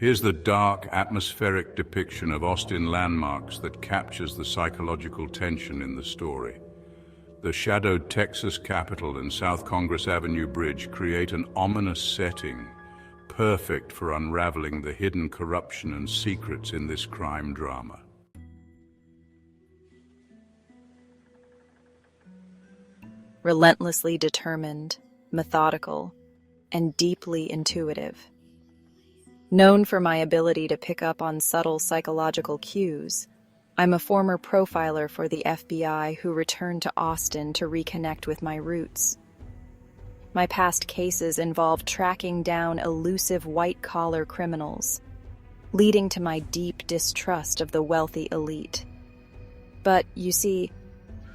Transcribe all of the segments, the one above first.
Here's the dark, atmospheric depiction of Austin landmarks that captures the psychological tension in the story. The shadowed Texas Capitol and South Congress Avenue Bridge create an ominous setting, perfect for unraveling the hidden corruption and secrets in this crime drama. Relentlessly determined, methodical, and deeply intuitive. Known for my ability to pick up on subtle psychological cues, I'm a former profiler for the FBI who returned to Austin to reconnect with my roots. My past cases involved tracking down elusive white-collar criminals, leading to my deep distrust of the wealthy elite. But, you see,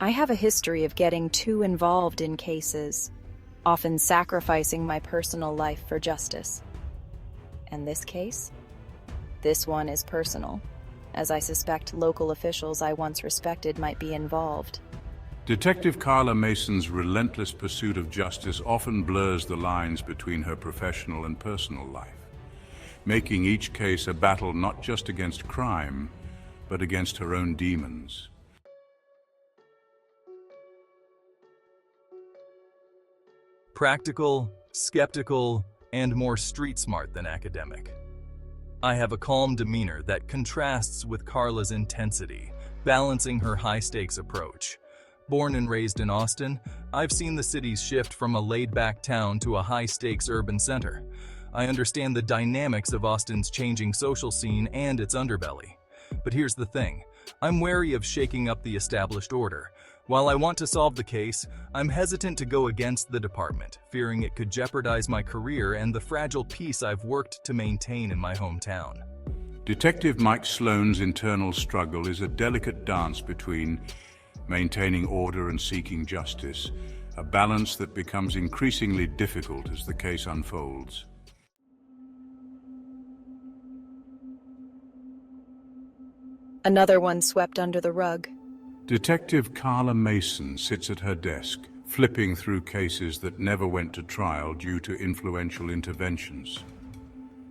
I have a history of getting too involved in cases, often sacrificing my personal life for justice. And this case? This one is personal, as I suspect local officials I once respected might be involved. Detective Carla Mason's relentless pursuit of justice often blurs the lines between her professional and personal life, making each case a battle not just against crime, but against her own demons. Practical, skeptical, and more street-smart than academic. I have a calm demeanor that contrasts with Carla's intensity, balancing her high-stakes approach. Born and raised in Austin, I've seen the city's shift from a laid-back town to a high-stakes urban center. I understand the dynamics of Austin's changing social scene and its underbelly. But here's the thing, I'm wary of shaking up the established order. While I want to solve the case, I'm hesitant to go against the department, fearing it could jeopardize my career and the fragile peace I've worked to maintain in my hometown. Detective Mike Sloan's internal struggle is a delicate dance between maintaining order and seeking justice, a balance that becomes increasingly difficult as the case unfolds. Another one swept under the rug. Detective Carla Mason sits at her desk, flipping through cases that never went to trial due to influential interventions.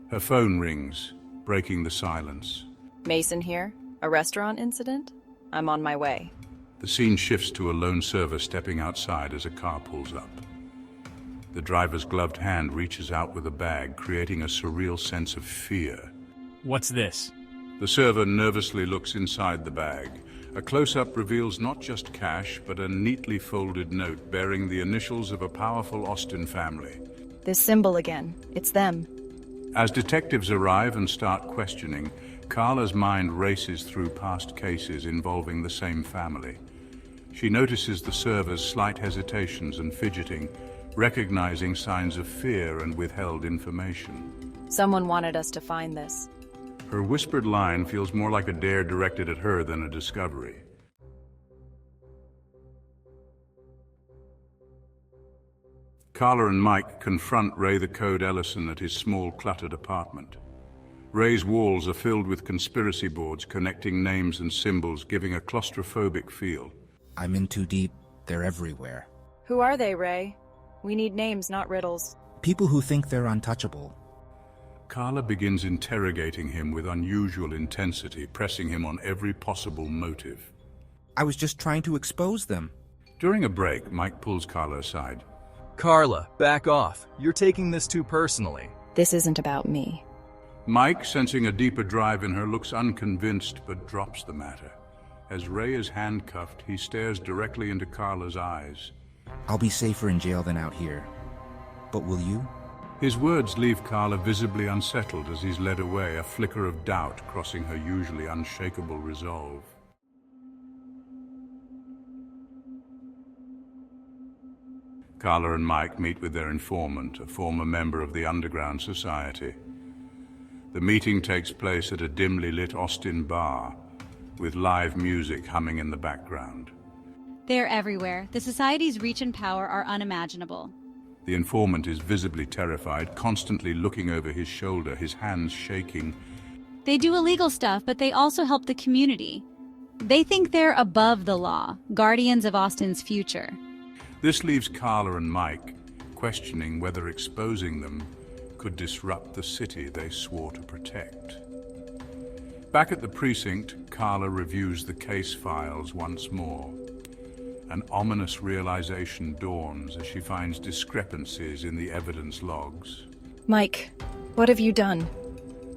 Her phone rings, breaking the silence. Mason here? A restaurant incident? I'm on my way. The scene shifts to a lone server stepping outside as a car pulls up. The driver's gloved hand reaches out with a bag, creating a surreal sense of fear. What's this? The server nervously looks inside the bag. A close-up reveals not just cash, but a neatly folded note bearing the initials of a powerful Austin family. This symbol again. It's them. As detectives arrive and start questioning, Carla's mind races through past cases involving the same family. She notices the server's slight hesitations and fidgeting, recognizing signs of fear and withheld information. Someone wanted us to find this. Her whispered line feels more like a dare directed at her than a discovery. Carla and Mike confront Ray the Code Ellison at his small, cluttered apartment. Ray's walls are filled with conspiracy boards connecting names and symbols, giving a claustrophobic feel. I'm in too deep. They're everywhere. Who are they, Ray? We need names, not riddles. People who think they're untouchable. Carla begins interrogating him with unusual intensity, pressing him on every possible motive. I was just trying to expose them. During a break, Mike pulls Carla aside. Carla, back off. You're taking this too personally. This isn't about me. Mike, sensing a deeper drive in her, looks unconvinced but drops the matter. As Ray is handcuffed, he stares directly into Carla's eyes. I'll be safer in jail than out here. But will you? His words leave Carla visibly unsettled as he's led away, a flicker of doubt crossing her usually unshakable resolve. Carla and Mike meet with their informant, a former member of the underground society. The meeting takes place at a dimly lit Austin bar, with live music humming in the background. They're everywhere. The society's reach and power are unimaginable. The informant is visibly terrified, constantly looking over his shoulder, his hands shaking. They do illegal stuff, but they also help the community. They think they're above the law, guardians of Austin's future. This leaves Carla and Mike questioning whether exposing them could disrupt the city they swore to protect. Back at the precinct, Carla reviews the case files once more. An ominous realization dawns as she finds discrepancies in the evidence logs. Mike, what have you done?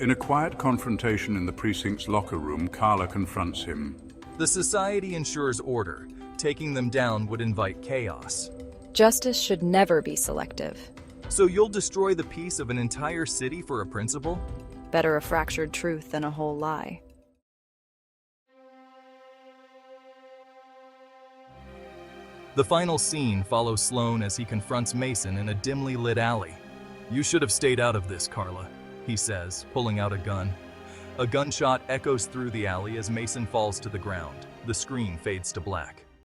In a quiet confrontation in the precinct's locker room, Carla confronts him. The society ensures order. Taking them down would invite chaos. Justice should never be selective. So you'll destroy the peace of an entire city for a principle? Better a fractured truth than a whole lie. The final scene follows Sloan as he confronts Mason in a dimly lit alley. "You should have stayed out of this, Carla," he says, pulling out a gun. A gunshot echoes through the alley as Mason falls to the ground. The screen fades to black.